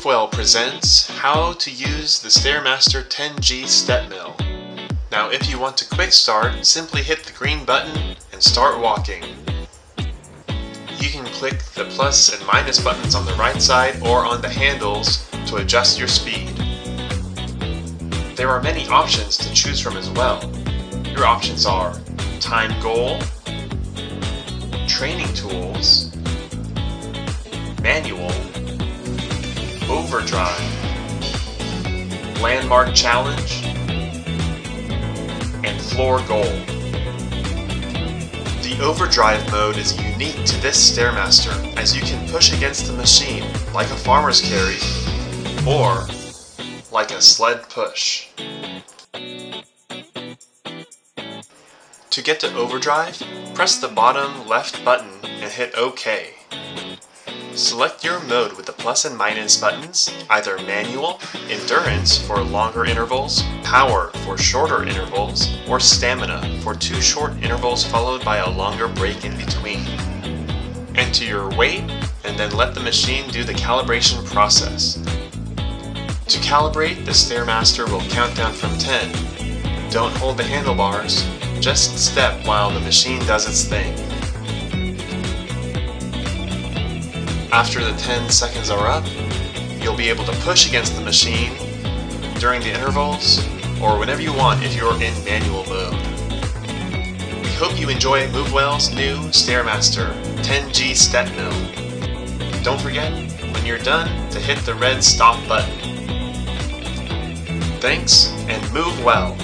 MoveWell presents how to use the Stairmaster 10G step mill. Now if you want to quick start, simply hit the green button and start walking. You can click the plus and minus buttons on the right side or on the handles to adjust your speed. There are many options to choose from as well. Your options are time goal, training tools, manual, overdrive, landmark challenge, and floor goal. The overdrive mode is unique to this Stairmaster, as you can push against the machine like a farmer's carry or like a sled push. To get to overdrive, press the bottom left button and hit OK. Select your mode with the plus and minus buttons, either manual, endurance for longer intervals, power for shorter intervals, or stamina for 2 short intervals followed by a longer break in between. Enter your weight and then let the machine do the calibration process. To calibrate, the Stairmaster will count down from 10. Don't hold the handlebars, just step while the machine does its thing. After the 10 seconds are up, you'll be able to push against the machine during the intervals or whenever you want if you're in manual mode. We hope you enjoy MoveWell's new Stairmaster 10G step mill. Don't forget, when you're done, to hit the red stop button. Thanks, and move well!